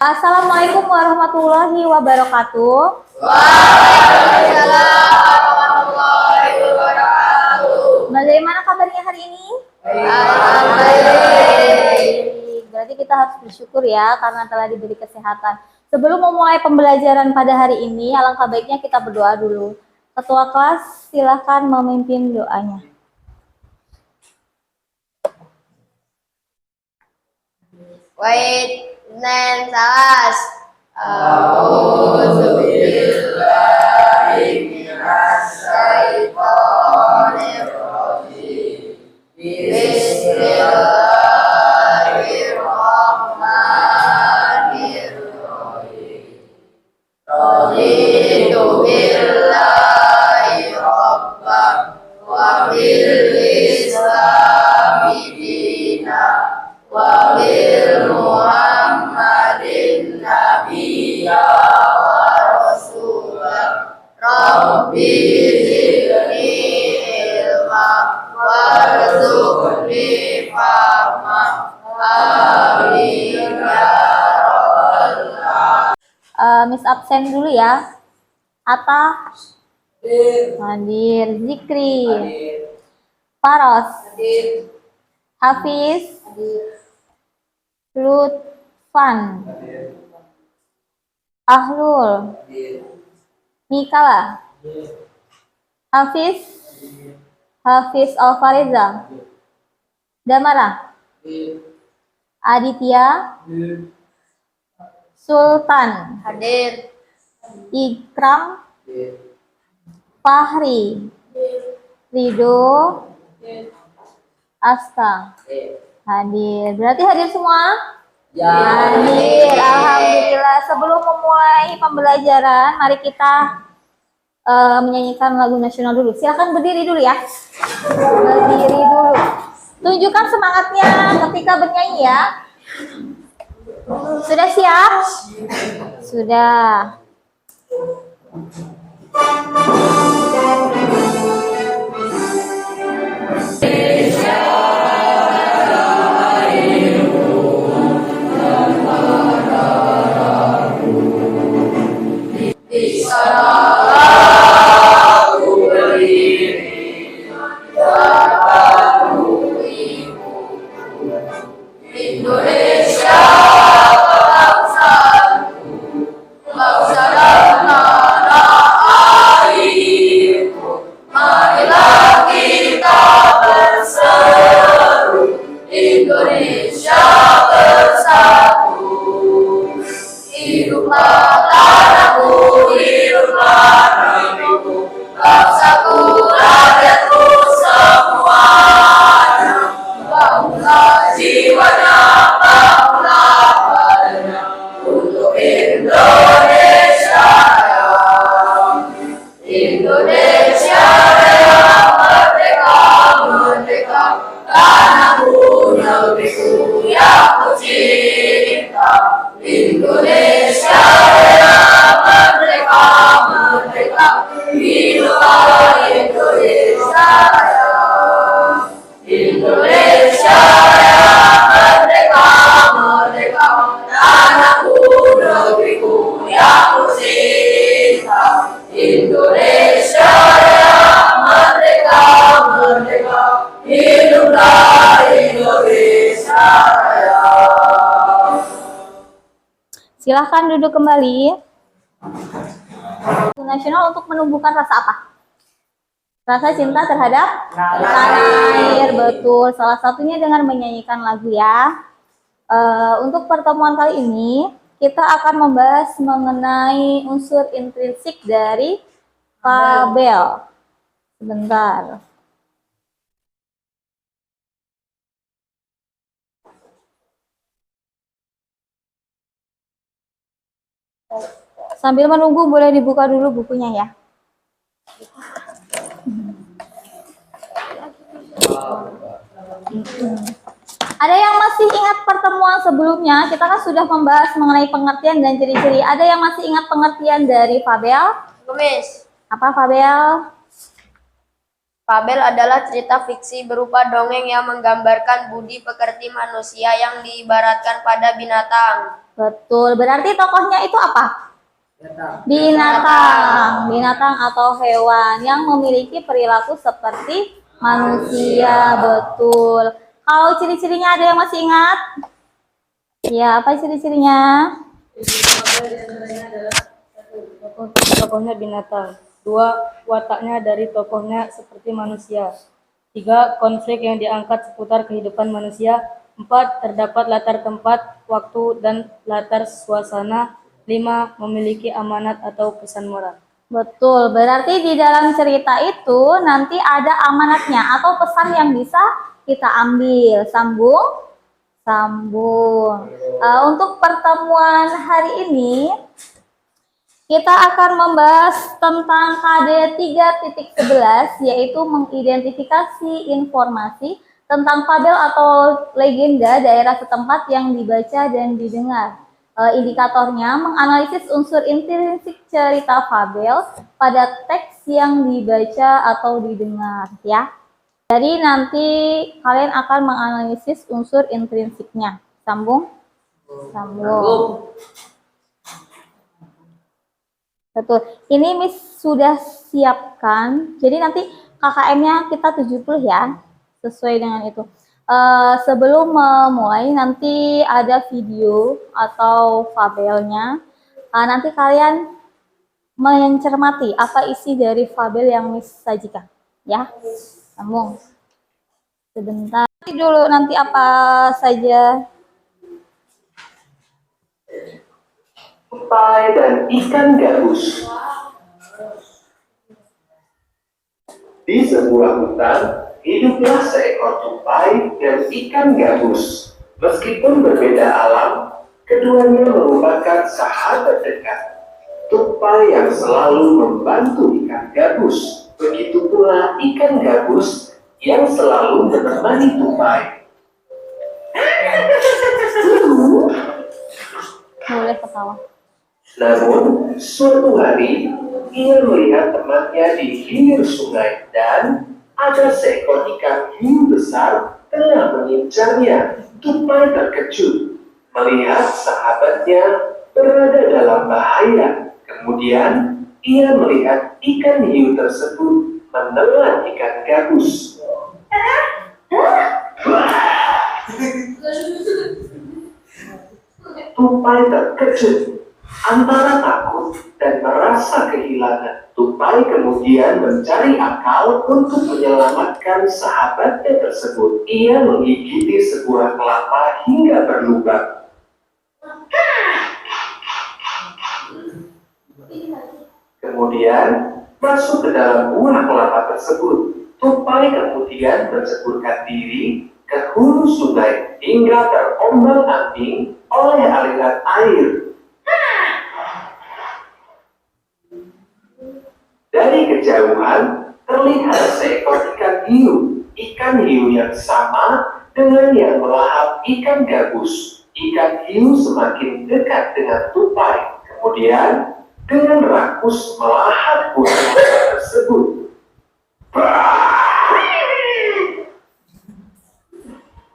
Assalamualaikum warahmatullahi wabarakatuh. Waalaikumsalam warahmatullahi wabarakatuh. Bagaimana kabarnya hari ini? Alhamdulillah. Berarti kita harus bersyukur ya karena telah diberi kesehatan. Sebelum memulai pembelajaran pada hari ini, alangkah baiknya kita berdoa dulu. Ketua kelas silakan memimpin doanya. Wait, Nen, salas. A'udzubillahi minasyaitonirrajim. Bismillahirrahmanirrahim. Raditu billahi rabban wa bil islami dinan wa bil Muhammadin nabiyya wa rasulah. Rabbi zidni ilma warzuqni fahma. Amin ya rabbal alamin. Miss absen dulu ya. Atta hadir, Zikri, Faros, Hafiz, Lutfan, Ahlul, Mikala, Hafiz, Hafiz Alfariza, Damara, Aditya, Sultan, Hadir. Ikram, Fahri, Rido, Asta, hadir. Berarti hadir semua? Hadir. Alhamdulillah. Sebelum memulai pembelajaran, mari kita menyanyikan lagu nasional dulu. Silakan berdiri dulu ya. Berdiri dulu. Tunjukkan semangatnya ketika bernyanyi ya. Sudah siap? Sudah. Indonesia bangsaku, bangsa dan tanah airku. Marilah kita berseru, Indonesia bersatu. Hiduplah tanahku, hiduplah negeriku, bangsaku, rakyatku semuanya. Bangunlah jiwanya, bangunlah badannya untuk Indonesia Raya. Indonesia Raya, merdeka, merdeka, tanahku, negeriku yang ku cinta. Indonesia Raya, merdeka, merdeka, hiduplah Indonesia Raya. Indonesia Raya, merdeka, merdeka, tanahku, negeriku yang ku cinta. Indonesia Raya, merdeka, merdeka, hiduplah Indonesia Raya. Silahkan duduk kembali. Nasional untuk menumbuhkan rasa apa? Rasa cinta terhadap tanah air, betul. Salah satunya dengan menyanyikan lagu ya. Untuk pertemuan kali ini, kita akan membahas mengenai unsur intrinsik dari fabel. Sebentar. Sambil menunggu, boleh dibuka dulu bukunya ya. Ada yang masih ingat pertemuan sebelumnya? Kita kan sudah membahas mengenai pengertian dan ciri-ciri. Ada yang masih ingat pengertian dari fabel? Kemis. Apa fabel? Fabel adalah cerita fiksi berupa dongeng yang menggambarkan budi pekerti manusia yang diibaratkan pada binatang. Betul, berarti tokohnya itu apa? Binatang. Binatang atau hewan yang memiliki perilaku seperti manusia. Betul. Kalau ciri-cirinya ada yang masih ingat? Ya, apa ciri-cirinya? Tokohnya binatang. 2. Wataknya dari tokohnya seperti manusia. 3. Konflik yang diangkat seputar kehidupan manusia. 4. Terdapat latar tempat, waktu, dan latar suasana. 5. Memiliki amanat atau pesan moral. Betul, berarti di dalam cerita itu nanti ada amanatnya atau pesan yang bisa kita ambil. Sambung? Sambung. Untuk pertemuan hari ini, kita akan membahas tentang KD 3.11, yaitu mengidentifikasi informasi tentang fabel atau legenda daerah setempat yang dibaca dan didengar. Indikatornya menganalisis unsur intrinsik cerita fabel pada teks yang dibaca atau didengar, ya. Jadi nanti kalian akan menganalisis unsur intrinsiknya. Sambung? Sambung. Betul. Ini Miss sudah siapkan. Jadi nanti KKM-nya kita 70 ya. Sesuai dengan itu. Sebelum memulai nanti ada video atau fabelnya. Nanti kalian mencermati apa isi dari fabel yang Miss sajikan. Ya. Sambung. Sebentar. Dulu nanti apa saja. Tupai dan ikan gabus. Di sebuah hutan, hiduplah seekor tupai dan ikan gabus. Meskipun berbeda alam, keduanya merupakan sahabat dekat. Tupai yang selalu membantu ikan gabus, begitu pula ikan gabus yang selalu menemani tupai. Boleh ketawa. Namun, suatu hari, ia melihat temannya di hilir sungai dan ada seekor ikan hiu besar tengah mengincarnya. Tupai terkejut melihat sahabatnya berada dalam bahaya. Kemudian, ia melihat ikan hiu tersebut menelan ikan gabus. Tupai terkejut antara takut dan merasa kehilangan. Tupai kemudian mencari akal untuk menyelamatkan sahabatnya tersebut. Ia menggigiti sebuah kelapa hingga berlubang. Kemudian masuk ke dalam buah kelapa tersebut. Tupai kemudian menceburkan diri ke hulu sungai hingga terombang-ambing oleh aliran air. Dari kejauhan terlihat seekor ikan hiu. Ikan hiu yang sama dengan yang melahap ikan gabus. Ikan hiu semakin dekat dengan tupai. Kemudian dengan rakus melahap buah tersebut.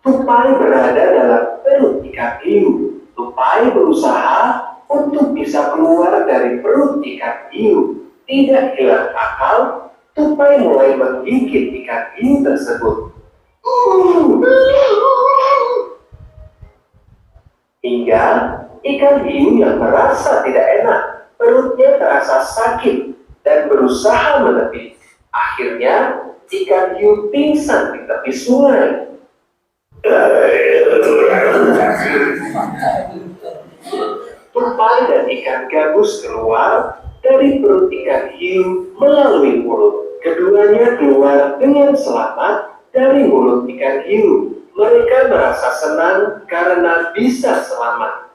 Tupai berada dalam perut ikan hiu. Tupai berusaha untuk bisa keluar dari perut ikan hiu. Tidak hilang akal, tupai mulai menggigit ikan hiu tersebut. Hingga ikan hiu yang merasa tidak enak, perutnya terasa sakit dan berusaha menepi. Akhirnya, ikan hiu pingsan di tepi sungai. Tupai dan ikan gabus keluar dari perut ikan hiu melalui mulut. Keduanya keluar dengan selamat dari mulut ikan hiu. Mereka merasa senang karena bisa selamat.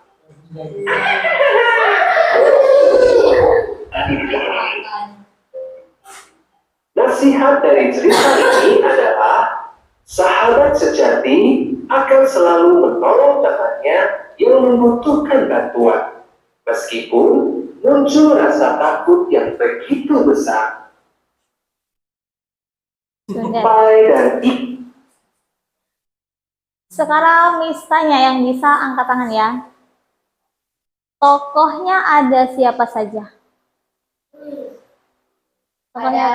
Nasihat dari cerita ini adalah sahabat sejati akan selalu menolong temannya yang membutuhkan bantuan. Meskipun muncul rasa takut yang begitu besar. Sundet. Pai dan ik. Sekarang Miss tanya yang bisa angkat tangan ya. Tokohnya ada siapa saja? Tokohnya Ada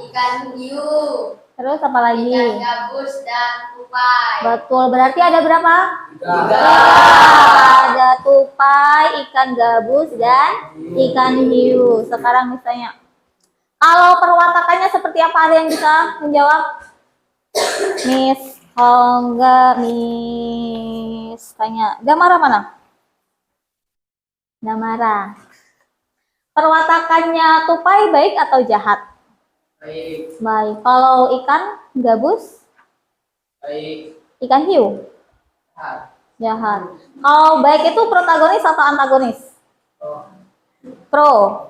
ikan hiu, terus apa lagi? ikan gabus, dan tupai. Betul, berarti ada berapa? Tiga. Ada tupai, ikan gabus, dan ikan hiu. Sekarang misalnya, kalau perwatakannya seperti apa? Ada yang bisa menjawab? Miss, kalau enggak Miss tanya. Damara mana? Damara. Perwatakannya tupai baik atau jahat? Baik. Baik. Kalau ikan gabus? Baik. Ikan hiu? Ah. Jahat. Kalau baik itu protagonis atau antagonis? Pro.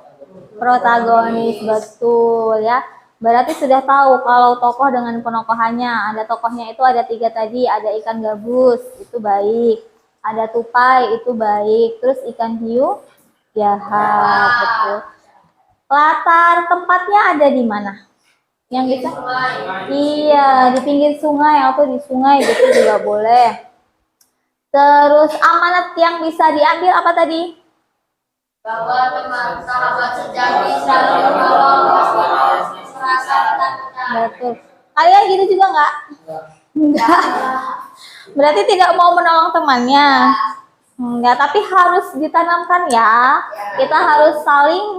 Protagonis, betul ya. Berarti sudah tahu kalau tokoh dengan penokohannya. Ada tokohnya itu ada 3 tadi. Ada ikan gabus, itu baik. Ada tupai, itu baik. Terus ikan hiu, jahat, betul. Latar tempatnya ada di mana? Yang bisa? Iya, di pinggir sungai atau di sungai gitu juga boleh. Terus amanat yang bisa diambil apa tadi? Bahwa teman sahabat sejati selalu menolong merasa ketakutan. Betul. Kalian gitu juga nggak? Enggak. Berarti tidak mau menolong temannya. Enggak, tapi harus ditanamkan ya. Kita harus saling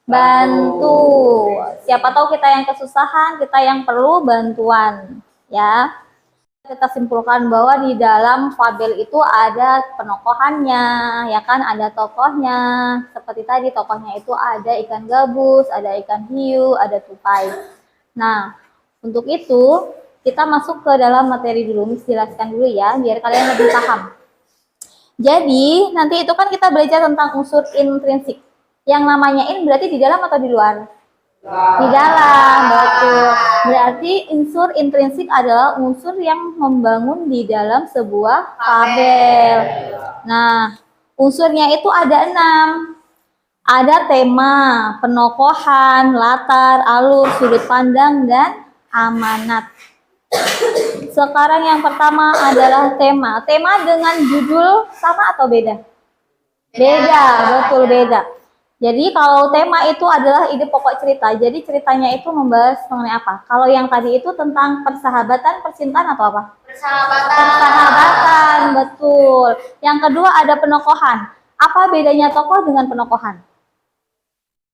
membantu. Siapa tahu kita yang kesusahan, kita yang perlu bantuan, ya. Kita simpulkan bahwa di dalam fabel itu ada penokohannya, ya kan, ada tokohnya. Seperti tadi tokohnya itu ada ikan gabus, ada ikan hiu, ada tupai. Nah, untuk itu kita masuk ke dalam materi dulu, Miss jelaskan dulu ya, biar kalian lebih paham. Jadi, nanti itu kan kita belajar tentang unsur intrinsik. Yang namanya in berarti di dalam atau di luar? Di dalam, betul. Berarti unsur intrinsik adalah unsur yang membangun di dalam sebuah fabel. Nah, unsurnya itu ada 6. Ada tema, penokohan, latar, alur, sudut pandang, dan amanat. Sekarang yang pertama adalah tema. Tema dengan judul sama atau beda? Beda, betul beda. Jadi kalau tema itu adalah ide pokok cerita. Jadi ceritanya itu membahas mengenai apa? Kalau yang tadi itu tentang persahabatan, percintaan atau apa? Persahabatan, betul. Yang kedua ada penokohan. Apa bedanya tokoh dengan penokohan?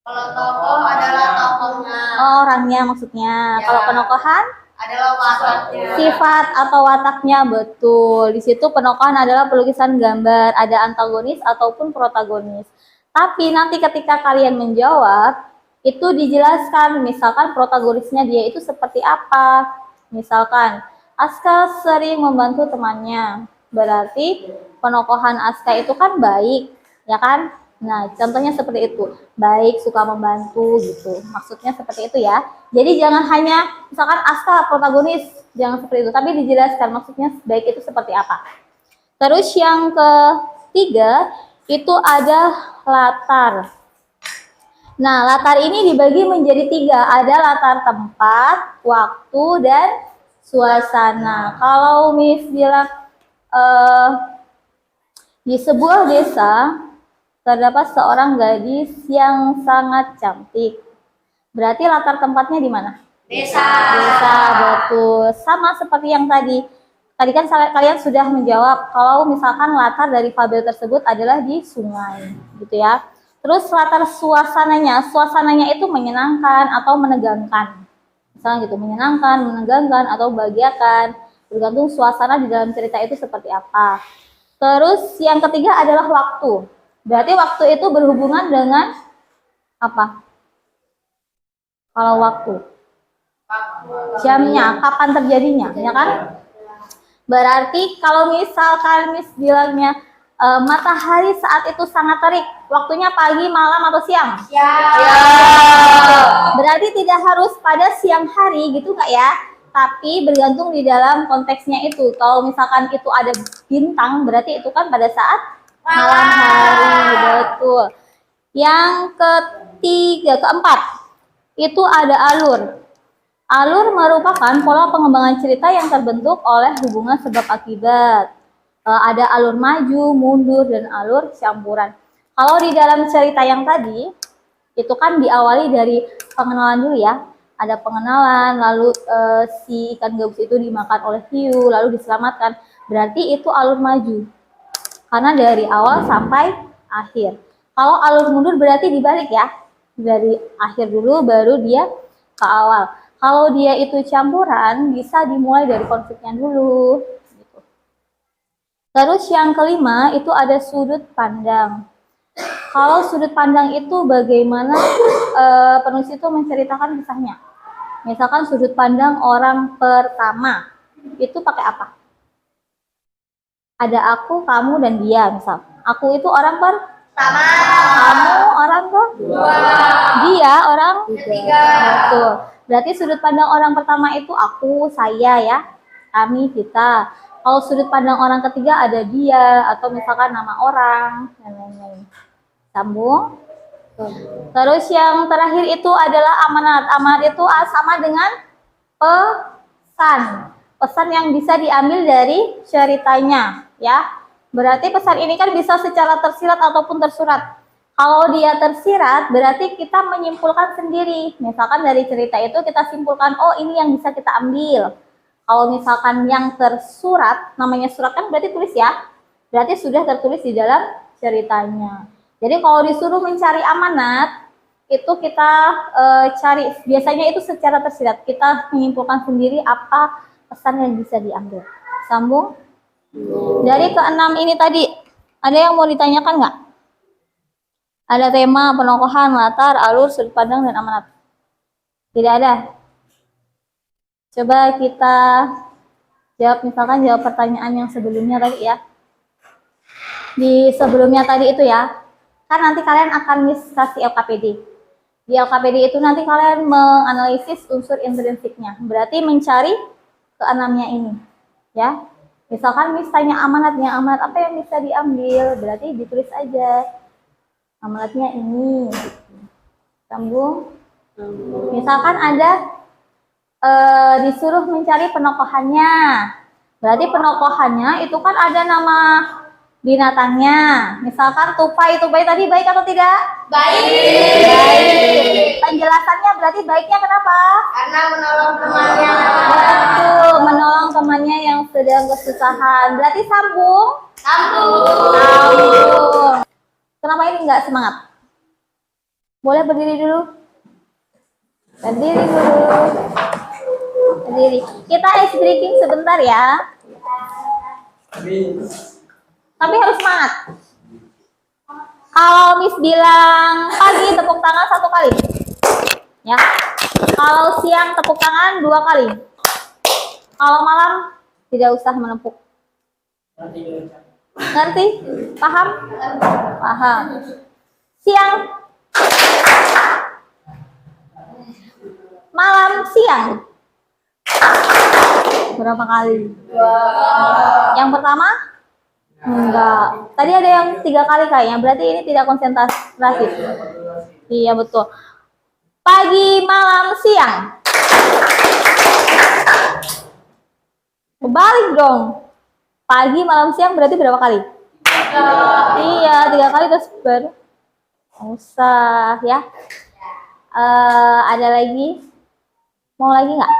Kalau tokoh adalah tokohnya, Orangnya maksudnya. Ya. Kalau penokohan? adalah wataknya. Sifat atau wataknya, betul. Di situ penokohan adalah pelukisan gambar, ada antagonis ataupun protagonis. Tapi nanti ketika kalian menjawab, itu dijelaskan, misalkan protagonisnya dia itu seperti apa. Misalkan, Aska sering membantu temannya. Berarti penokohan Aska itu kan baik, ya kan? Nah, contohnya seperti itu. Baik, suka membantu gitu. Maksudnya seperti itu ya. Jadi jangan hanya misalkan Aska protagonis, jangan seperti itu, tapi dijelaskan maksudnya baik itu seperti apa. Terus yang ketiga itu ada latar. Nah, latar ini dibagi menjadi 3. Ada latar tempat, waktu, dan suasana. Kalau Miss bilang di sebuah desa terdapat seorang gadis yang sangat cantik. Berarti latar tempatnya di mana? Desa. Desa, betul. Sama seperti yang tadi. Tadi kan kalian sudah menjawab kalau misalkan latar dari fabel tersebut adalah di sungai, gitu ya. Terus latar suasananya itu menyenangkan atau menegangkan. Misalnya gitu, menyenangkan, menegangkan, atau membahagiakan. Tergantung suasana di dalam cerita itu seperti apa. Terus yang ketiga adalah waktu. Berarti waktu itu berhubungan dengan apa? Kalau waktu, jamnya, kapan terjadinya, ya kan? Berarti kalau misalkan Miss bilangnya matahari saat itu sangat terik, waktunya pagi, malam, atau siang? Berarti tidak harus pada siang hari gitu Kak ya, tapi bergantung di dalam konteksnya itu. Kalau misalkan itu ada bintang, berarti itu kan pada saat malam hari, betul. Yang keempat, itu ada alur. Alur merupakan pola pengembangan cerita yang terbentuk oleh hubungan sebab akibat. Ada alur maju, mundur, dan alur campuran. Kalau di dalam cerita yang tadi, itu kan diawali dari pengenalan dulu ya. Ada pengenalan, lalu si ikan gabus itu dimakan oleh hiu, lalu diselamatkan. Berarti itu alur maju. Karena dari awal sampai akhir. Kalau alur mundur berarti dibalik ya. Dari akhir dulu baru dia ke awal. Kalau dia itu campuran, bisa dimulai dari konfliknya dulu. Gitu. Terus yang kelima itu ada sudut pandang. Kalau sudut pandang itu bagaimana penulis itu menceritakan kisahnya. Misalkan sudut pandang orang pertama, itu pakai apa? Ada aku, kamu, dan dia misal. Aku itu orang pertama. Kamu orang kedua. Dia orang ketiga. Betul. Berarti sudut pandang orang pertama itu aku, saya ya. Kami, kita. Kalau sudut pandang orang ketiga ada dia atau misalkan nama orang dan lain-lain. Sambung. Terus yang terakhir itu adalah amanat. Amanat itu sama dengan pesan. Pesan yang bisa diambil dari ceritanya, ya. Berarti pesan ini kan bisa secara tersirat ataupun tersurat. Kalau dia tersirat, berarti kita menyimpulkan sendiri. Misalkan dari cerita itu kita simpulkan, oh ini yang bisa kita ambil. Kalau misalkan yang tersurat, namanya surat kan berarti tulis ya. Berarti sudah tertulis di dalam ceritanya. Jadi kalau disuruh mencari amanat, itu kita cari, biasanya itu secara tersirat. Kita menyimpulkan sendiri apa pesan yang bisa diambil. Sambung. Dari keenam ini tadi, ada yang mau ditanyakan nggak? Ada tema, penokohan, latar, alur, sudut pandang, dan amanat. Tidak ada. Coba kita jawab, misalkan jawab pertanyaan yang sebelumnya tadi ya. Di sebelumnya tadi itu ya, kan nanti kalian akan kasih LKPD. Di LKPD itu nanti kalian menganalisis unsur intrinsiknya. Berarti mencari keenamnya ini. Ya. Misalkan tanya amanatnya, amanat apa yang bisa diambil? Berarti ditulis aja. Amanatnya ini. Sambung. Misalkan ada disuruh mencari penokohannya. Berarti penokohannya itu kan ada nama binatangnya. Misalkan tupai. Tupai tadi baik atau tidak? Baik. Baik. Penjelasannya berarti baiknya kenapa? Karena menolong temannya. Betul, menolong temannya yang sedang kesusahan. Berarti sambung. Sambung. Kenapa ini nggak semangat? Boleh berdiri dulu? Berdiri dulu. Berdiri. Kita ice breaking sebentar ya. Tapi harus semangat. Kalau Miss bilang pagi, tepuk tangan 1 kali. Ya. Kalau siang, tepuk tangan 2 kali. Kalau malam, tidak usah menepuk. Ngerti? Paham? Paham. Siang. Malam, siang. Berapa kali? Yang pertama? Enggak. Tadi ada yang 3 kali kayaknya. Berarti ini tidak konsentrasi. Iya, betul. Pagi, malam, siang. Kebalik dong. Pagi, malam, siang berarti berapa kali? 3. Iya, 3 kali terus baru. Usah ya. Ada lagi? Mau lagi nggak?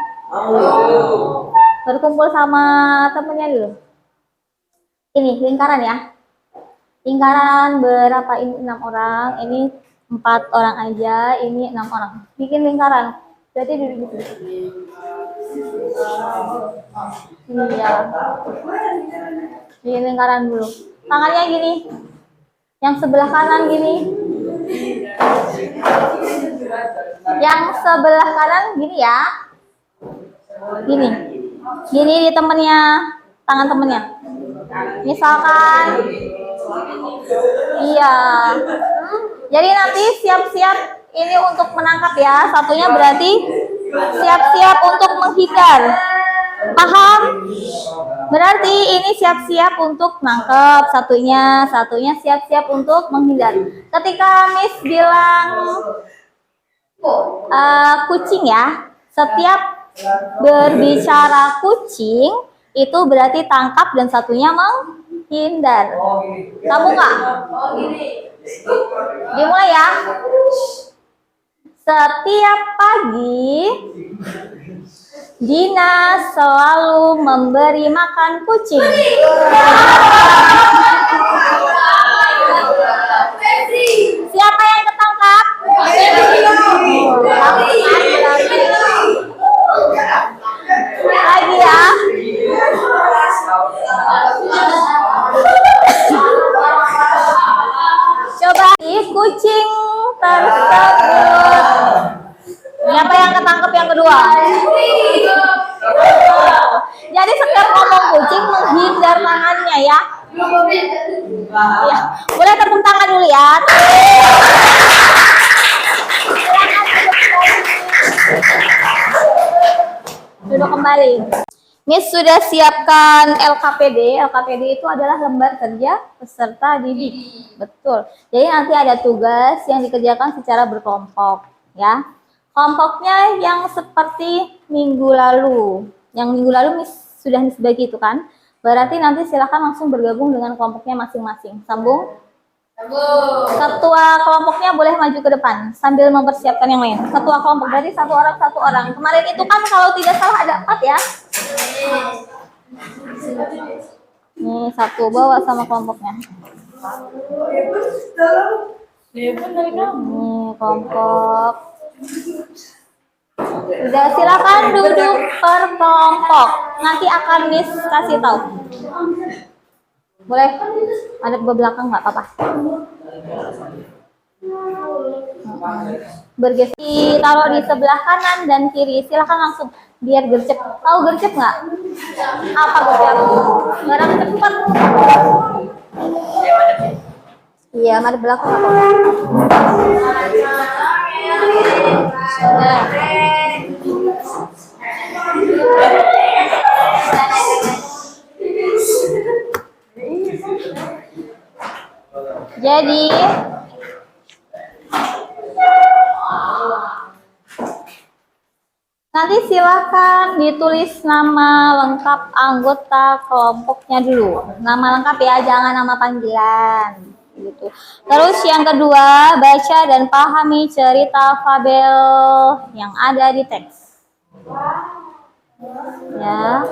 Berkumpul sama temennya dulu. Ini lingkaran ya. Lingkaran berapa ini? 6 orang. Ini 4 orang aja. Ini 6 orang. Bikin lingkaran. Berarti duduk di sini. Iya. Bikin lingkaran dulu. Tangannya gini. Yang sebelah kanan gini. Yang sebelah kanan gini ya. Gini. Gini di temennya. Tangan temennya. Misalkan. Iya. Jadi nanti siap-siap ini untuk menangkap ya. Satunya berarti siap-siap untuk menghindar. Paham? Berarti ini siap-siap untuk nangkep. Satunya siap-siap untuk menghindar. Ketika Miss bilang kucing ya, setiap Berbicara kucing itu berarti tangkap dan satunya menghindar. Kamu nggak? Dimulai ya. Setiap pagi Dina selalu memberi makan kucing. Siapa yang ketangkap? Lagi ya. Coba kucing tersebut. Siapa yang ketangkep yang kedua? Jadi setiap ngomong kucing menghindar tangannya ya. Ya, boleh tepuk tangan dulu ya. Duduk kembali. Miss sudah siapkan LKPD. LKPD itu adalah lembar kerja peserta didik. Betul. Jadi nanti ada tugas yang dikerjakan secara berkelompok, ya. Kelompoknya yang seperti minggu lalu. Yang minggu lalu Miss sudah bagi itu kan. Berarti nanti silakan langsung bergabung dengan kelompoknya masing-masing. Sambung. Ketua kelompoknya boleh maju ke depan sambil mempersiapkan yang lain. Ketua kelompok berarti satu orang. Kemarin itu kan kalau tidak salah ada 4 ya. Nih satu bawa sama kelompoknya. Nih kelompok. Udah silakan duduk per kelompok. Nanti akan Miss kasih tahu. Boleh ada ke belakang nggak apa-apa. Bergeser, taruh di sebelah kanan dan kiri. Silakan langsung biar gercep. Tahu gercep nggak? Apa gercep? Barang cepat. Iya, mari belakang apa? Jadi nanti silakan ditulis nama lengkap anggota kelompoknya dulu. Nama lengkap ya, jangan nama panggilan. Gitu. Terus yang kedua, baca dan pahami cerita fabel yang ada di teks. Ya.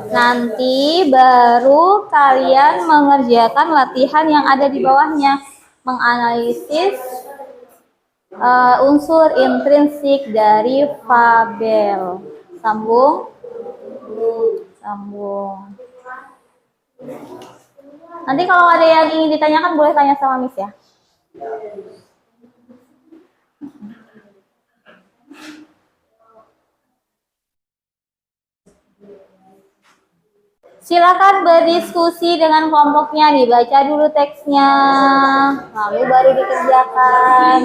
Nanti baru kalian mengerjakan latihan yang ada di bawahnya, menganalisis unsur intrinsik dari fabel. Sambung. Nanti kalau ada yang ingin ditanyakan boleh tanya sama Miss ya. Silakan berdiskusi dengan kelompoknya, dibaca dulu teksnya, lalu baru dikerjakan.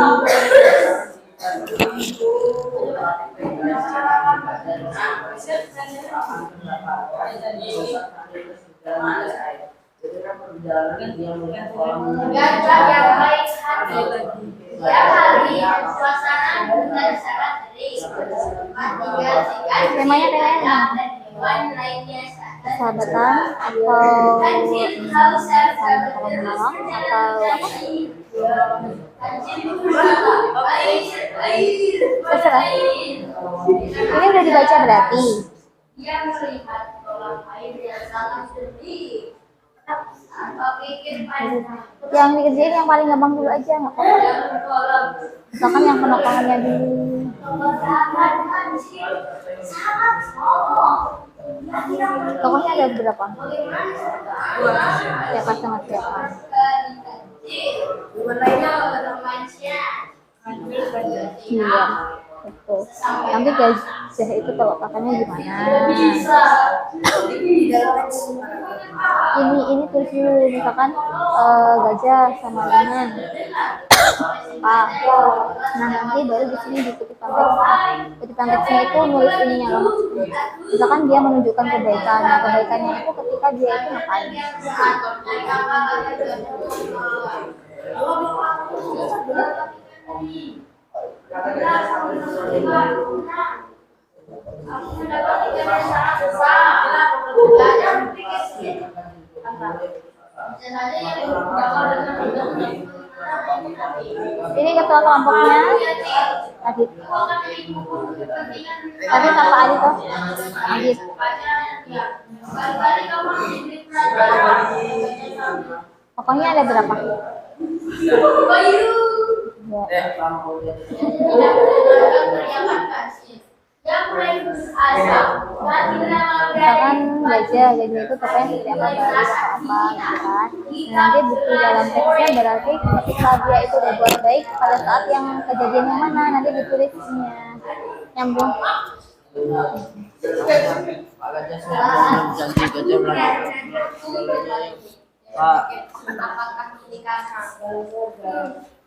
Temanya persahabatan atau saling menolong atau apa? Terserah. Ini udah dibaca berarti. Yang dikerjain yang paling gampang dulu aja, nggak apa-apa. Misalkan yang penokohannya dulu. Tokohnya ada berapa? Siapa sama siapa? Iya, betul. Nanti gajah itu peletakannya gimana? Ini tulis dulu, misalkan gajah sama dengan Pak. Nah nanti baru di sini dikutipan teksnya. Kutipan teksnya itu nulis ininya loh. Misalkan dia menunjukkan kebaikan. Nah, kebaikannya itu ketika dia itu ngapain? Ini ketua kelompoknya Adit. Tadi apa Adit tuh? Adit. Pokoknya ada berapa? Misalkan gajah itu pokoknya tidak apa baris atau apa gitu kan. Nanti bukti dalam teksnya berarti ketika dia itu udah buat baik pada saat yang kejadian yang mana nanti ditulisnya. Nyambung. Pak Gajah sudah janji Gajah bilang Pak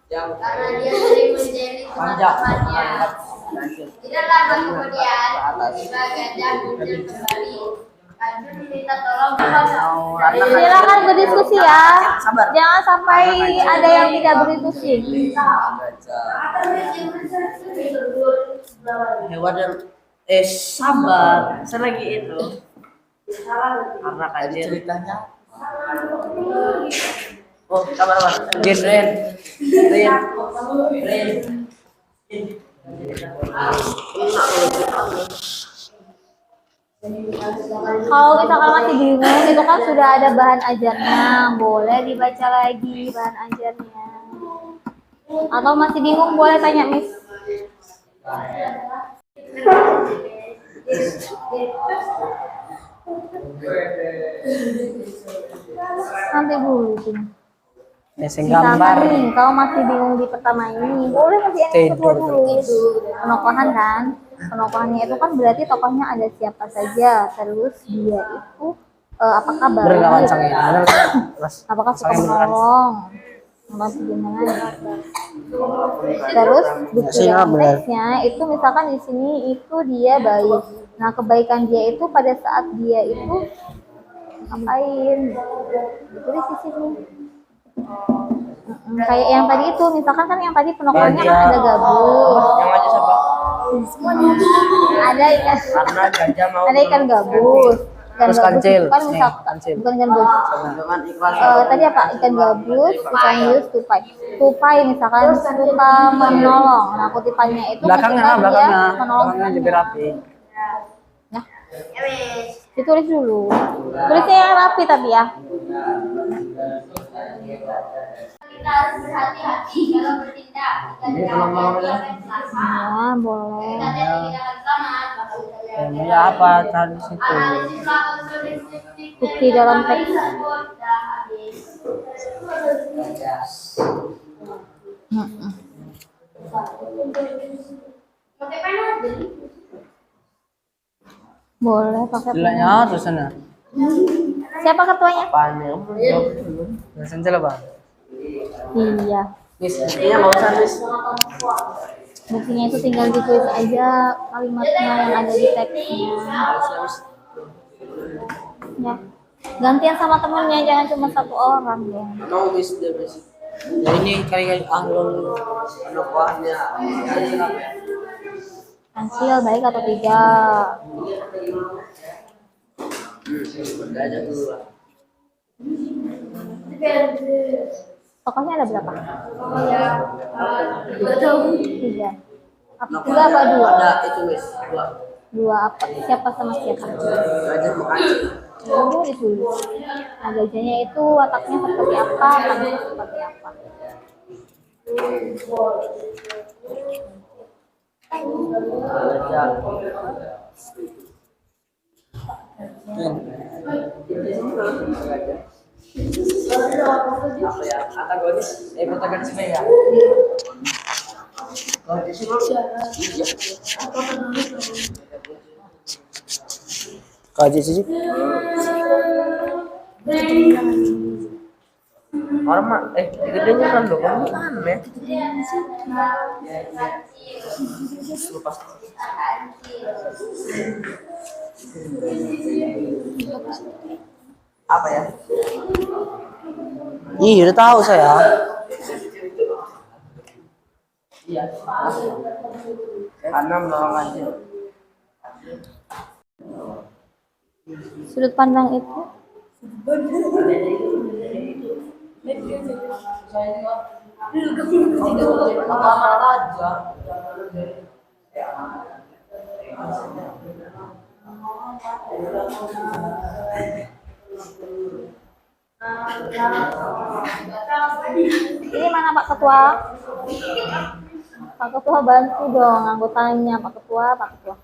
yang Karena dia sering menjadi teman-temannya. Tidak lama kemudian, tiba Gajah muncul kembali. Arjun minta tolong Silakan berdiskusi ya. Jangan sampai ada yang tidak berdiskusi. hewan yang sabar selagi itu karena kayak ceritanya sabar Ren. Kalau misalkan masih bingung, itu kan sudah ada bahan ajarnya, boleh dibaca lagi bahan ajarnya. Atau masih bingung, boleh tanya Miss. Nanti dulu Jin. Misalkan nih, kalau masih bingung di pertama ini, boleh masih yang kedua dulu. Penokohan kan, penokohannya itu kan berarti tokohnya ada siapa saja, terus dia itu apakah baik, apakah suka menolong, terus bukti dalam teksnya itu misalkan di sini itu dia baik. Nah kebaikan dia itu pada saat dia itu ngapain? Ditulis di sini. Kayak yang tadi itu, misalkan kan yang tadi penokohannya kan ada gabus. Yang aja siapa? Ada ikan. Karena Gajah mau Ada ikan gabus. Ikan Terus gabus kancil. itu kan misalkan bukan ikan gabus. dengan ikhlas Tadi apa? Ikan gabus, ikan hius, tupai. Tupai misalkan suka menolong. Nah kutipannya itu ketika dia menolong. lebih rapi. Nah, ditulis dulu. Tulisnya yang rapi tapi ya. kita harus berhati-hati kalau bertindak. Ya, boleh. Ya apa tadi situ? Bukti dalam teks. Boleh pakai Jeleknya tuh sana. Siapa ketuanya? Panel. Langsung jelas bang. Iya. Buktinya nggak usah Miss. Buktinya itu tinggal ditulis aja kalimatnya yang ada di teksnya. Ya. Gantian sama temennya, jangan cuma satu orang ya. No Miss, Miss. Ya ini kali-kali ahlul penokohannya. Kansil baik atau tidak? Gajah dulu lah. Tokohnya ada berapa? Tiga. Tiga apa dua? Ada itu Miss, dua. Dua apa? Siapa sama siapa? Gajah makasih. Dulu ditulis. Nah, gajahnya itu wataknya seperti apa? Tangannya seperti apa? Antagonis, protagonisnya ya. Kaji sih. Orang mah, gedenya kan lo, kamu aneh. Lepas. Apa ya? Ih, udah tahu saya. Iya. Karena menolong aja. Sudut pandang itu ini mana Pak Ketua? Pak Ketua bantu dong anggotanya, Pak Ketua, Pak Ketua.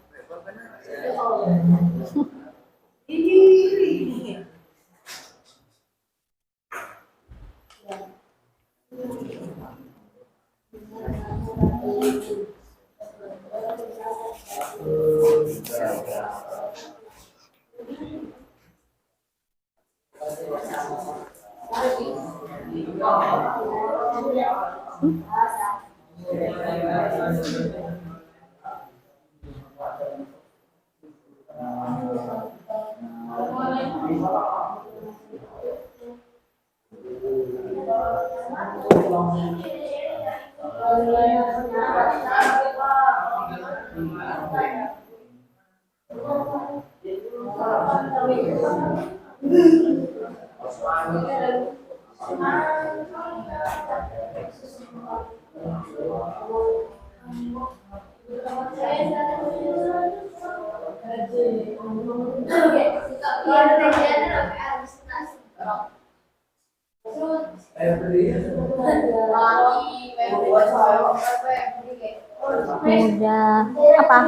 Mudah apa?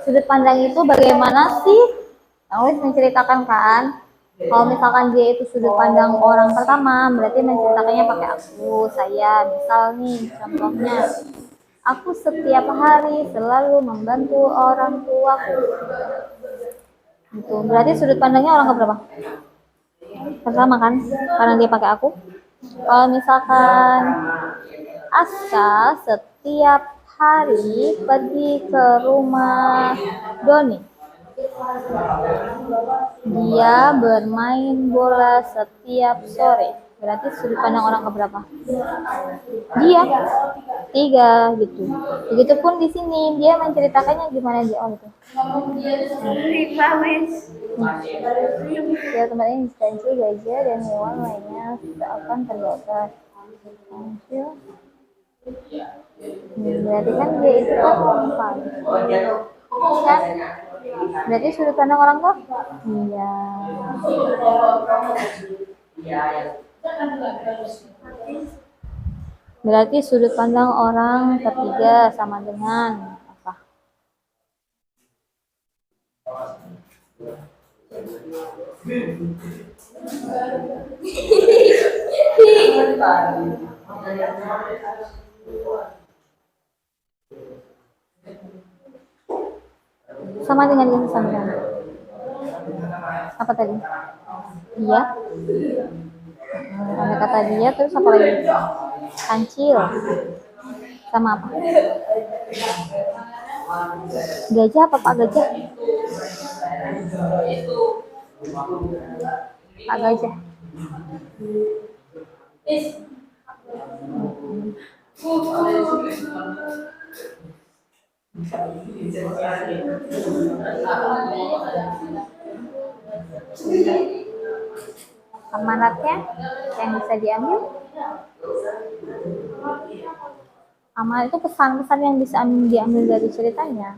Sudut pandang itu bagaimana sih? Awis menceritakan kan? Kalau misalkan dia itu sudut pandang orang pertama, berarti menceritakannya pakai aku, saya. Misal nih, contohnya, aku setiap hari selalu membantu orang tuaku. Gitu. Berarti sudut pandangnya orang keberapa? Pertama kan? Karena dia pakai aku. Kalau misalkan Aska setiap hari pergi ke rumah Doni. Dia bermain bola setiap sore. Berarti sudut pandang orang keberapa? Dia 3 gitu. Begitupun di sini dia menceritakannya gimana dia itu. Ya tempatnya instansi gajah dan hewan lainnya akan terbakar. Berarti kan dia itu kan umpan. Kan? Berarti sudut pandang orang kok? Iya. Berarti sudut pandang orang ketiga sama dengan apa? Sama dengan yang disampaikan. Apa tadi? Iya. Ada kata dia terus apa lagi? Kancil. Sama apa? Gajah apa Pak Gajah? Pak Gajah. Amanatnya yang bisa diambil. Amanat itu pesan-pesan yang bisa diambil dari ceritanya.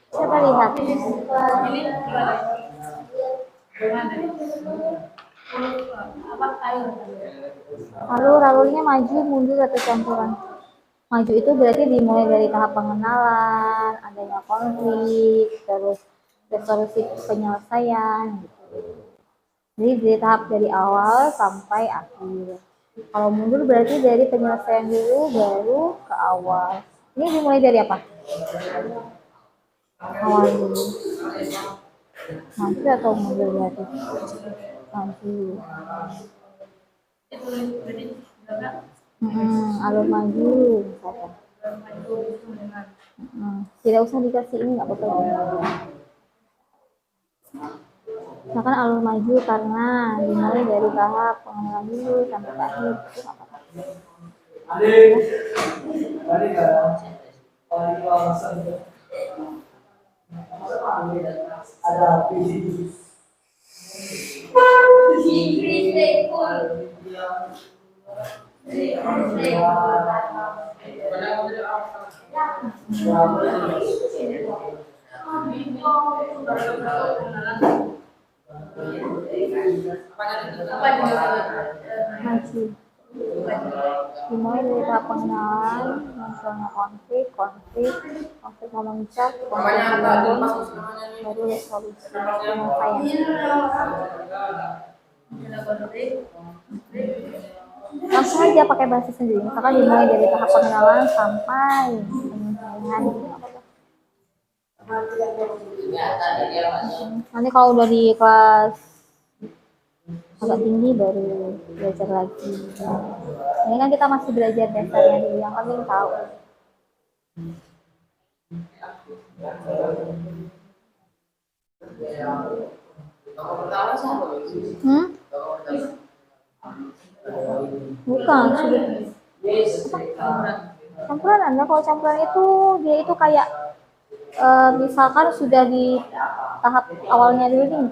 Siapa lihat? Alur-alurnya maju, mundur, atau campuran. Maju itu berarti dimulai dari tahap pengenalan, adanya konflik, terus resolusi penyelesaian. Gitu. Jadi dari tahap dari awal sampai akhir. Kalau mundur berarti dari penyelesaian dulu baru ke awal. Ini dimulai dari apa? Awal dulu. Maju atau mundur berarti? Maju. Alur maju misalkan. Tidak usah dikasih ini, nggak apa-apa. Misalkan alur maju karena dimulai dari tahap pengenalan dulu sampai akhir, itu nggak apa-apa. Maju. Dimulai dari tahap pengenalan, munculnya konflik memuncak, konflik menurun, baru resolusi penyelesaian. Langsung aja pakai bahasa sendiri. Misalkan dimulai dari tahap pengenalan sampai penyelesaian. Nanti kalau udah di kelas agak tinggi baru belajar lagi. Ini kan kita masih belajar dasarnya dulu, yang penting tahu. Bukan, sudah. Campuran Anda, kalau campuran itu dia itu kayak misalkan sudah di tahap awalnya dulu nih,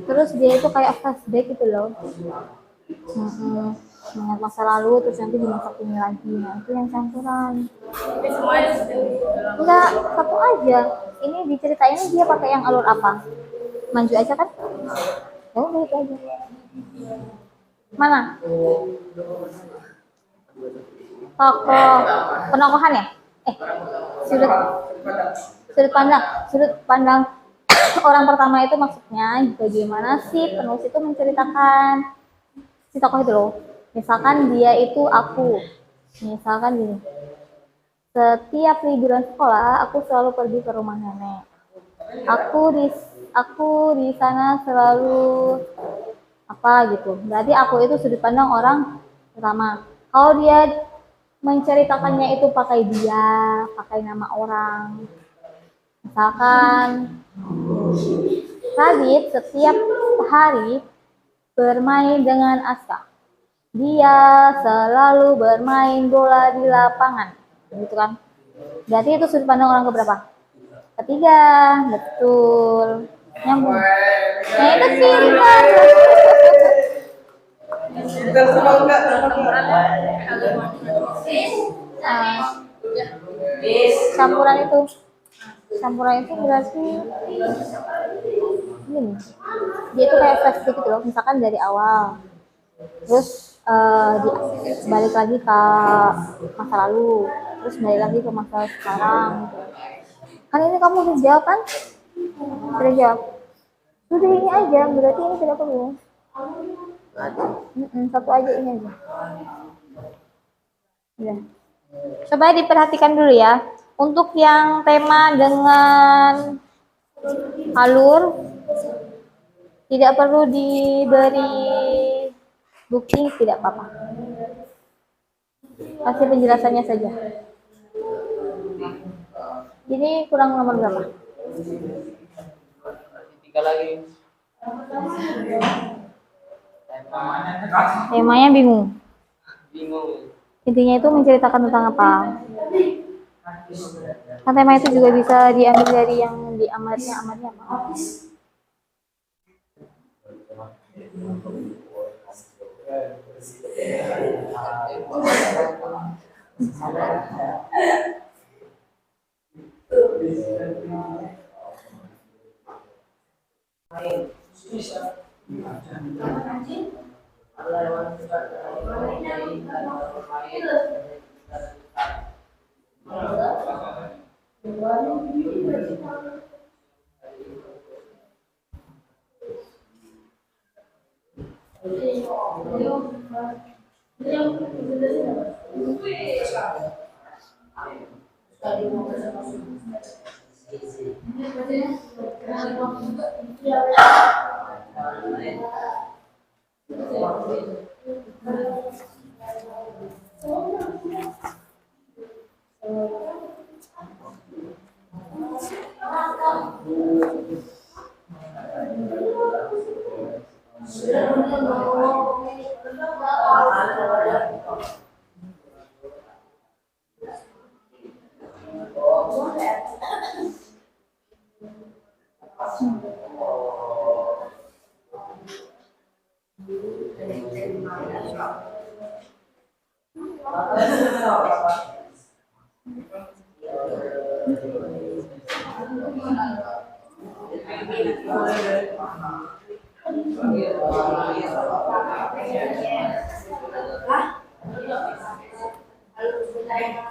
terus dia itu kayak flashback gitu loh, mengingat masa lalu terus nanti di masa kini lagi. Nah itu yang campuran. Enggak, satu aja. Ini diceritain dia pakai yang alur apa? Maju aja kan? Ya udah itu aja. Mana? Tokoh penokohan ya? Sudut pandang orang pertama itu maksudnya bagaimana sih penulis itu menceritakan si tokoh itu loh. Misalkan dia itu aku. Misalkan gini. Setiap liburan sekolah aku selalu pergi ke rumah nenek. Aku di sana selalu apa gitu. Berarti aku itu sudut pandang orang pertama. Kalau dia menceritakannya itu pakai dia, pakai nama orang. Misalkan Radit setiap hari bermain dengan Aska. Dia selalu bermain bola di lapangan, gitu kan? Berarti itu sudut pandang orang keberapa? Ketiga, betul. Nyambung. Nah itu cinta. Campuran itu berarti gini, dia itu kayak flashback gitu loh, misalkan dari awal, terus balik lagi ke masa lalu, terus balik lagi ke masa sekarang gitu. Kan ini kamu udah jawab kan? Sudah jawab. Sudah ini aja, berarti ini tidak perlu. Satu aja ini aja. Ya. Coba diperhatikan dulu ya. Untuk yang tema dengan alur tidak perlu diberi bukti, tidak apa-apa. Kasih penjelasannya saja. Ini kurang nomor berapa? 3 lagi. Temanya bingung. Intinya itu menceritakan tentang apa? Kan tema itu juga bisa diambil dari yang di amarnya apa?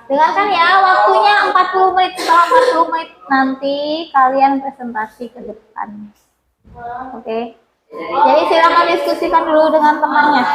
Dengarkan ya, waktunya 40 menit. Setelah 40 menit nanti kalian presentasi ke depan. Oke. Jadi silakan diskusikan dulu dengan temannya.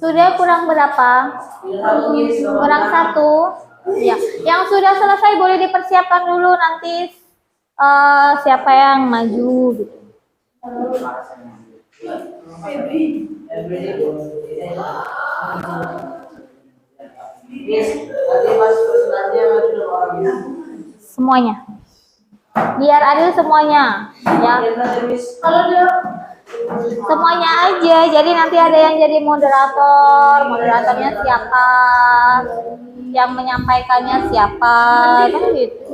Sudah kurang berapa? Kurang 1. Ya, yang sudah selesai boleh dipersiapkan dulu nanti siapa yang maju gitu. Semuanya. Biar adil semuanya. Ya. Semuanya aja. Jadi nanti ada yang jadi moderator. Moderatornya siapa? Yang menyampaikannya siapa? Kan gitu.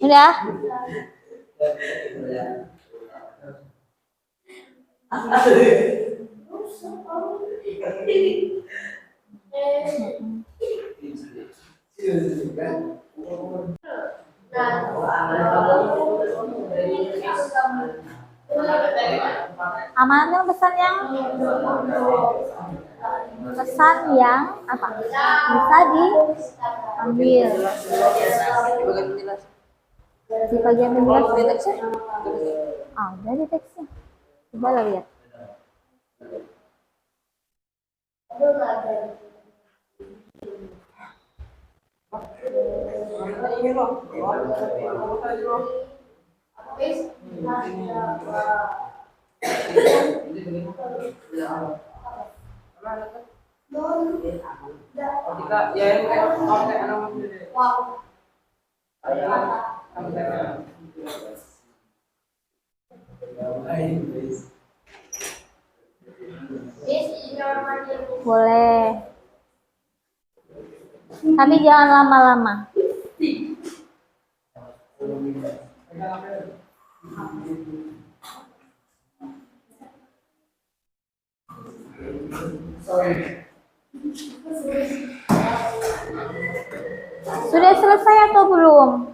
Udah? Amanatkan pesan yang apa? Bisa diambil. Di bagian penjelas. Udah di teksnya. Coba lah lihat. Boleh. Tapi jangan lama-lama. Sudah selesai atau belum?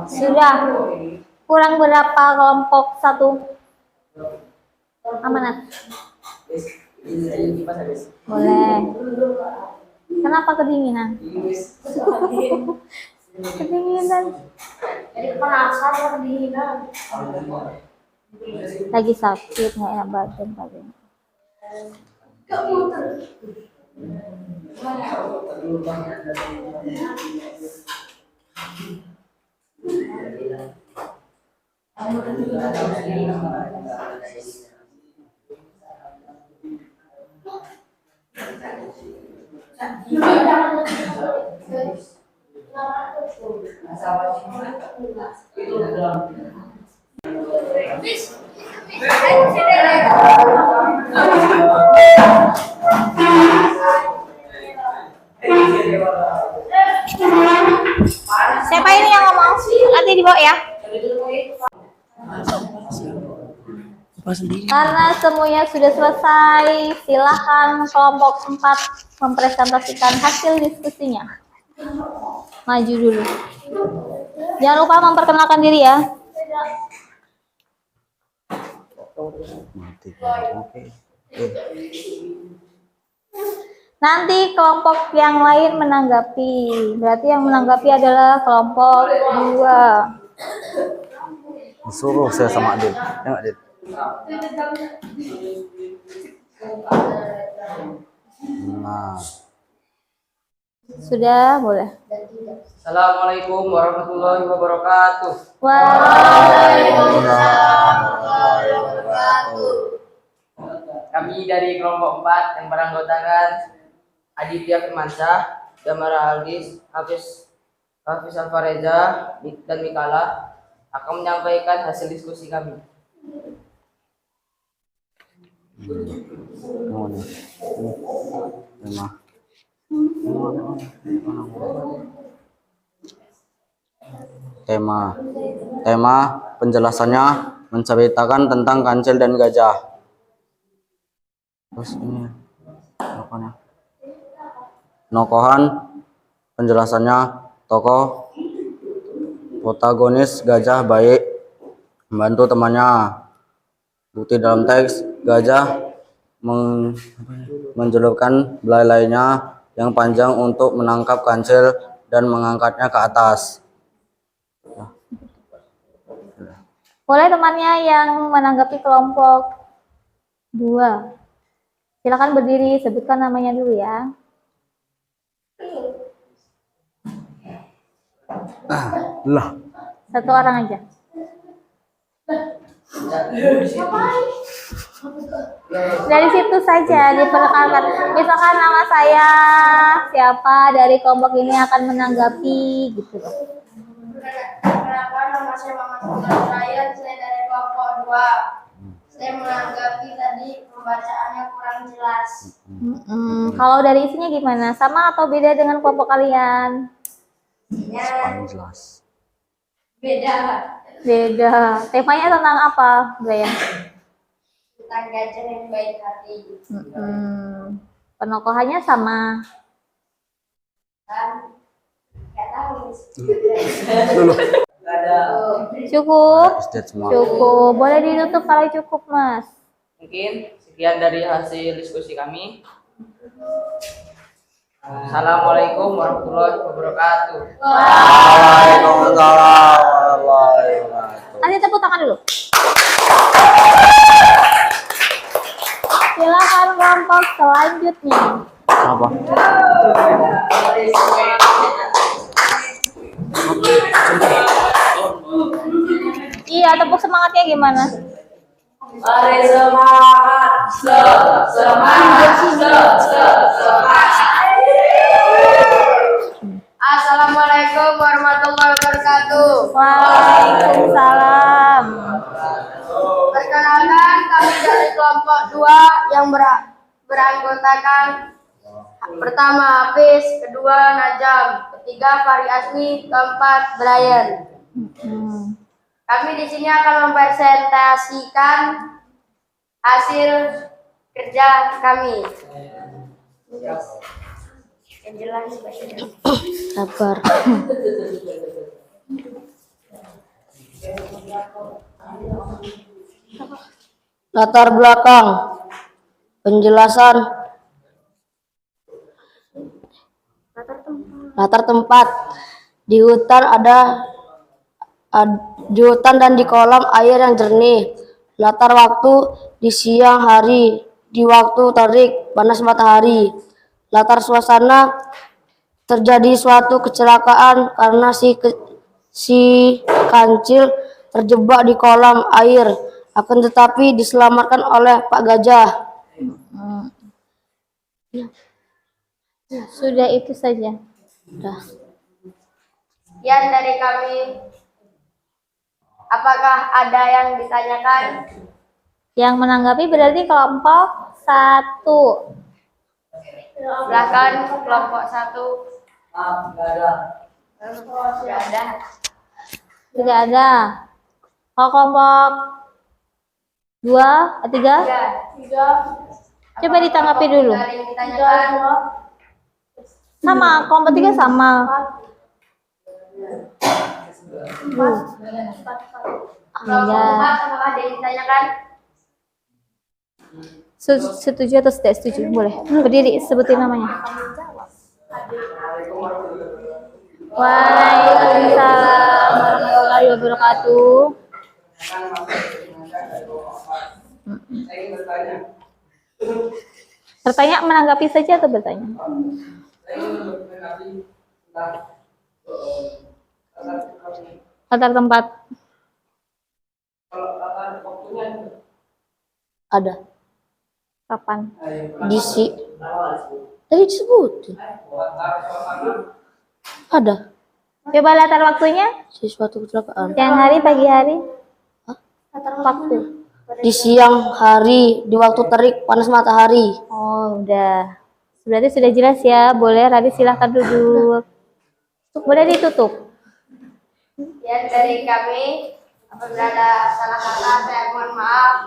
Sudah. Kurang berapa kelompok satu? Amanat. Boleh. Kenapa kedinginan? Kedinginan. Jadi penasaran kedinginan. Lagi sakit, nggak enak badan badan. Siapa ini yang ngomong? Nanti dibawa ya. Karena semuanya sudah selesai, silakan kelompok 4 mempresentasikan hasil diskusinya. Maju dulu. Jangan lupa memperkenalkan diri ya. Nanti kelompok yang lain menanggapi. Berarti yang menanggapi adalah kelompok 2. Disuruh saya sama Adit. Tengok Adit. Nah. Sudah, boleh. Assalamualaikum warahmatullahi wabarakatuh. Waalaikumsalam warahmatullahi wabarakatuh. Kami dari kelompok 4 yang beranggotakan Aditya Firmansyah, Damara Aldis, Hafiz Alfareza, dan Mikala akan menyampaikan hasil diskusi kami. Tema penjelasannya menceritakan tentang kancil dan gajah. Terus ini nokohan penjelasannya tokoh Protagonis gajah baik membantu temannya. Bukti dalam teks, gajah menjulurkan belalainya yang panjang untuk menangkap kancil dan mengangkatnya ke atas. Boleh temannya yang menanggapi kelompok 2. Silakan berdiri, sebutkan namanya dulu ya. Lah, Satu orang aja. Dari situ saja diperkenalkan. Misalkan nama saya siapa dari kelompok ini akan menanggapi gitu. Perkenalkan, nama saya Muhammad Ryan, saya dari kelompok 2. Saya menanggapi tadi pembacaannya kurang jelas. Kalau dari isinya gimana? Sama atau beda dengan kelompok kalian? Ya, jelas. beda. Beda. Temanya tentang apa, Brian? Tentang gajah yang baik hati. Penokohannya sama. Kan? Gak tahu. Cukup? State semua. Cukup. Boleh ditutup kalau cukup, Mas. Mungkin sekian dari hasil diskusi kami. Assalamualaikum warahmatullahi wabarakatuh. Waalaikumsalam warahmatullahi wabarakatuh. Nanti tepuk tangan dulu. Silakan kelompok selanjutnya. Apa? Iya, tepuk semangatnya gimana? Mari semangat, semangat. Assalamualaikum warahmatullahi wabarakatuh. Waalaikumsalam. Perkenalkan, kami dari kelompok 2 yang beranggotakan pertama Hafiz, kedua Najam, ketiga Fahri Asmi, keempat Brian. Kami di sini akan mempresentasikan hasil kerja kami. Yang jelas, Sabar. Latar belakang penjelasan latar tempat di hutan di hutan dan di kolam air yang jernih. Latar waktu di siang hari, di waktu terik panas matahari. Latar suasana terjadi suatu kecelakaan karena si kancil terjebak di kolam air, akan tetapi diselamatkan oleh Pak Gajah. Sudah itu saja. Sekian dari kami. Apakah ada yang ditanyakan? Yang menanggapi berarti kelompok 1. Silakan kelompok 1. Enggak ada. Sudah ada. Tidak ada. Kalau kelompok 2, 3, Tiga. coba ditanggapi dulu. Ada yang ditanyakan? Sama, kelompok 3 sama. Kelompok 4, apakah ada yang ditanyakan? Setuju atau tidak setuju? Boleh. Berdiri, sebutin namanya. Waalaikumsalam warahmatullahi wabarakatuh. Bertanya, menanggapi saja atau bertanya? Latar tempat. Ada Kapan? tadi disebutin. Ada Coba latar waktunya. suatu kecelakaan Siang hari, pagi hari. Waktu. di siang hari, di waktu terik panas matahari. Oh, udah. Berarti sudah jelas ya. Boleh, Radit silahkan duduk. Boleh ditutup. Sekian dari kami. Apabila ada salah kata, saya mohon maaf.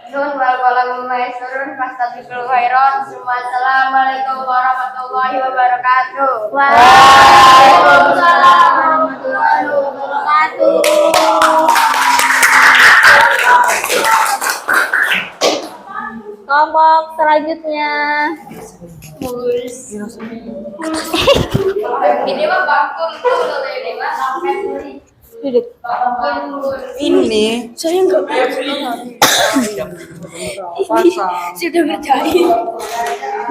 Nun wal qalam maisrun fastabiqul khairat. Assalamualaikum warahmatullahi wabarakatuh. Waalaikumsalam warahmatullahi wabarakatuh. wabarakatuh. Kelompok selanjutnya. Ini mah bakul tuh kalau ini mah sampai Duduk. Ini saya nggak sudah ngerjain.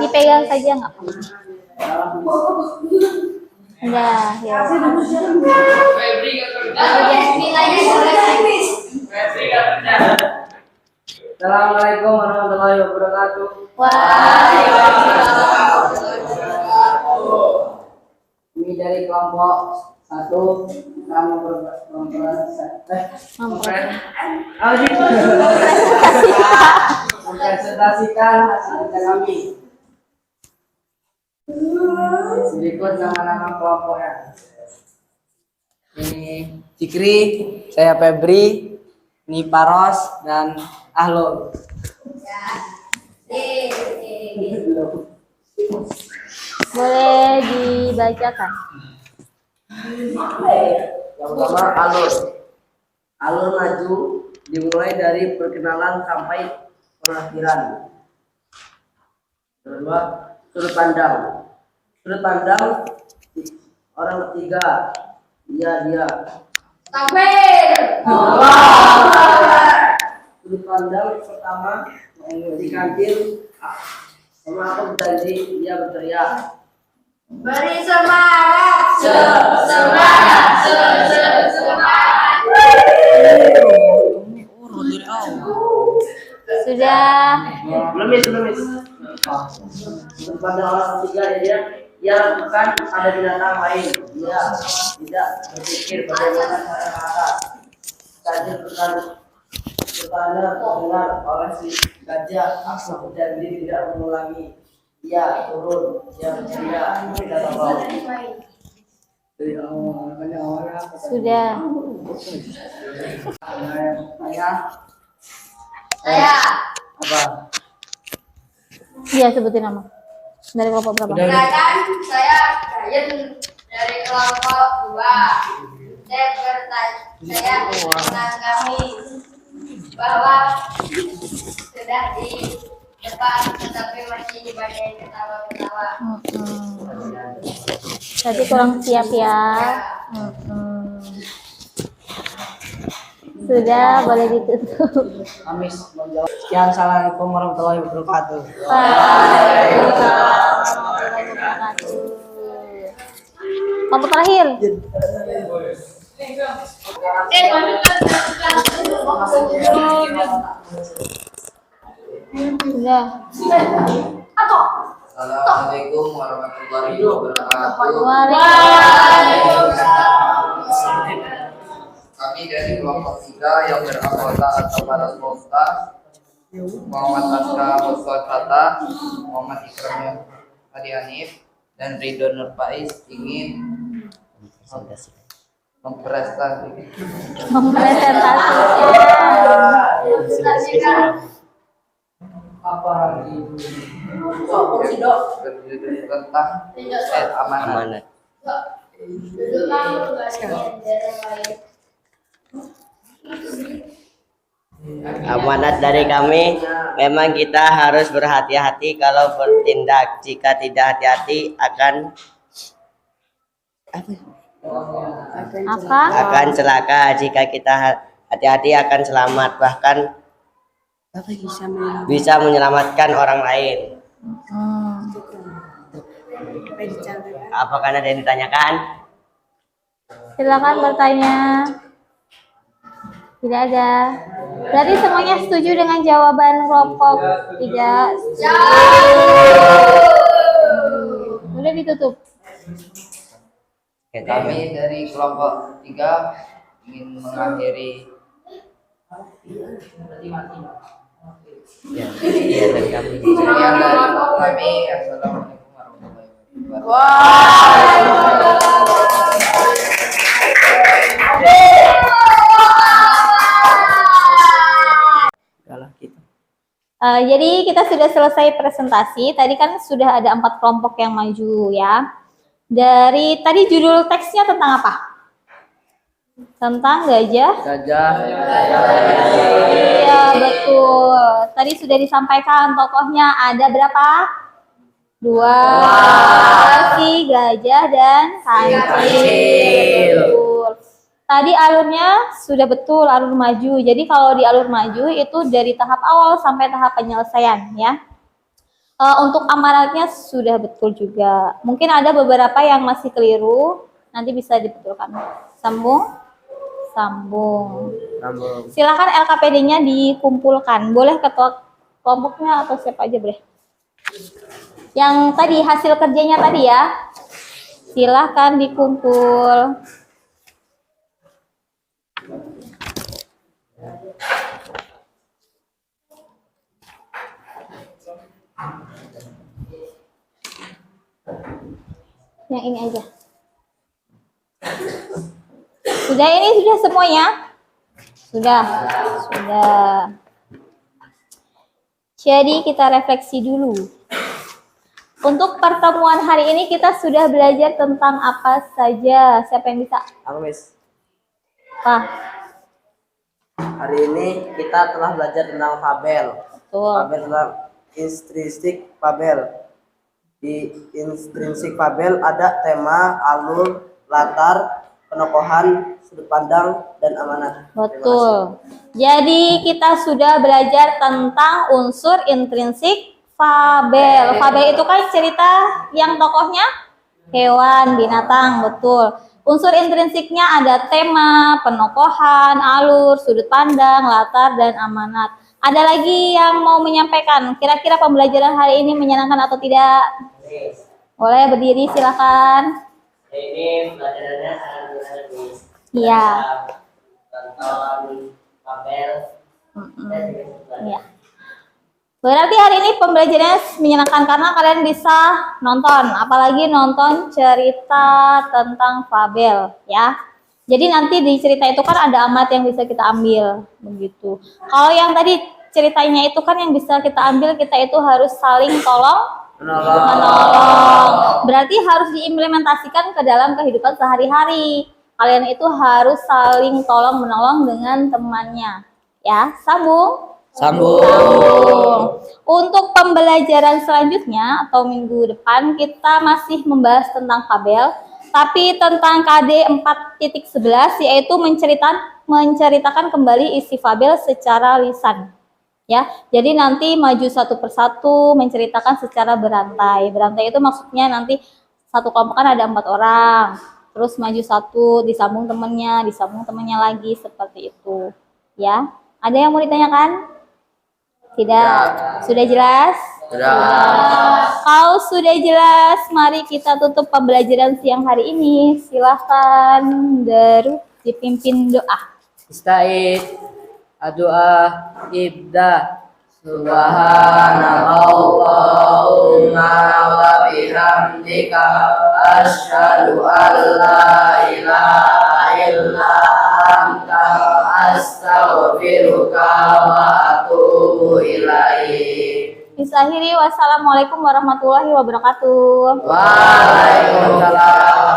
Dipegang saja nggak apa-apa. Udah, ya. Nilainya jelek. Assalamualaikum warahmatullahi wabarakatuh. Ini dari kelompok 1 kami mempresentasikan hasil kerja kami. Berikut nama-nama kelompoknya. Ini Cikri, saya Febri, ini Paros dan Ahlul. Boleh dibacakan. Yang pertama alur. Alur maju dimulai dari perkenalan sampai pengakhiran. Kedua, sudut pandang. Sudut pandang orang ketiga. Dia. Takbir. Sudut pandang pertama di kantin. Sama aku berjanji dia berteriak. Beri semangat. Semangat. Semangat. Sudah. Belum. Sudut pandang orang ketiga dia lakukan ada binatang lain. Dia tidak berpikir bagaimana cara makan. Saja bertanya terdengar oleh si gajah. Aku berjanji tidak mengulangi. Dia turun, dia berceria, tidak tahu. Sudah. Saya. Apa? Iya, sebutin nama. Dari kelompok berapa? Silakan, saya Brian dari kelompok 2. Saya menanggapi bahwa sudah di depan tetapi masih dibanyain ketawa-ketawa. Berarti kurang siap ya. Sudah, boleh ditutup. Amis menjawab. Sekian, assalamualaikum warahmatullahi wabarakatuh. Waalaikumsalam warahmatullahi wabarakatuh. Kelompok terakhir. Sudah. Assalamualaikum warahmatullahi wabarakatuh. Waalaikumsalam. Kami dari kelompok 3 yang beranggota atau para Polsta, Muhammad Aska Muswatata, Muhammad Ikram Adi Hanif, dan Ridho Nur Faiz ingin Mempresentasikan. Apa lagi? tentang amanat. Amanat dari kami, memang kita harus berhati-hati kalau bertindak. Jika tidak hati-hati akan celaka. Jika kita hati-hati akan selamat, bahkan bisa menyelamatkan orang lain. Apakah ada yang ditanyakan? Silakan bertanya. Tidak ada. Berarti semuanya setuju dengan jawaban kelompok 3? Udah ditutup. Kami dari kelompok 3 ingin mengakhiri Dari kami. sekian dari kami. Assalamualaikum warahmatullahi wabarakatuh. Jadi kita sudah selesai presentasi. Tadi kan sudah ada 4 kelompok yang maju ya. Dari tadi judul teksnya tentang apa? Tentang gajah. Gajah. Iya, betul. Tadi sudah disampaikan tokohnya ada berapa? Dua. Si gajah dan kancil. Betul. Tadi alurnya sudah betul, alur maju. Jadi kalau di alur maju itu dari tahap awal sampai tahap penyelesaian ya. Untuk amanatnya sudah betul juga. Mungkin ada beberapa yang masih keliru, nanti bisa dibetulkan. Sambung. Silakan LKPD-nya dikumpulkan. Boleh ketua kelompoknya atau siapa aja boleh. Yang tadi hasil kerjanya tadi ya. Silakan dikumpul. Yang ini aja. Sudah ini sudah semuanya? Sudah. Jadi kita refleksi dulu. Untuk pertemuan hari ini kita sudah belajar tentang apa saja? Siapa yang bisa? Aku Miss. Pak. Hari ini kita telah belajar tentang fabel. Betul. Fabel tentang intrinsik fabel. Di intrinsik fabel ada tema, alur, latar, penokohan, sudut pandang, dan amanat. Betul. Jadi kita sudah belajar tentang unsur intrinsik fabel. Fabel itu kan cerita yang tokohnya hewan, binatang, betul. Unsur intrinsiknya ada tema, penokohan, alur, sudut pandang, latar, dan amanat. Ada lagi yang mau menyampaikan? Kira-kira pembelajaran hari ini menyenangkan atau tidak? Boleh berdiri, silakan. Ini pelajarannya sangat menarik. Iya. Tonton Fabel. Iya. Berarti hari ini pembelajarannya menyenangkan karena kalian bisa nonton, apalagi nonton cerita tentang fabel, ya. Jadi nanti di cerita itu kan ada amanat yang bisa kita ambil, begitu. Kalau yang tadi ceritanya itu kan yang bisa kita ambil, kita itu harus saling menolong. Berarti harus diimplementasikan ke dalam kehidupan sehari-hari. Kalian itu harus saling tolong menolong dengan temannya, ya. Sambung. Untuk pembelajaran selanjutnya atau minggu depan kita masih membahas tentang fabel, tapi tentang KD 4.11 yaitu menceritakan kembali isi fabel secara lisan. Ya, jadi nanti maju satu persatu menceritakan secara berantai. Berantai itu maksudnya nanti satu kelompok kan ada 4 orang, terus maju satu, disambung temannya lagi seperti itu. Ya, ada yang mau ditanyakan? Tidak. Sudah jelas? Sudah. Kalau sudah jelas, mari kita tutup pembelajaran siang hari ini. Silahkan Daru dipimpin doa. Ista'id. Doa ibda. Subhanallahumma wa bihamdika asyhadu an la ilaha illa anta astaghfiruka wa atubu ilaik. Akhiri, wassalamualaikum warahmatullahi wabarakatuh. Waalaikumsalam.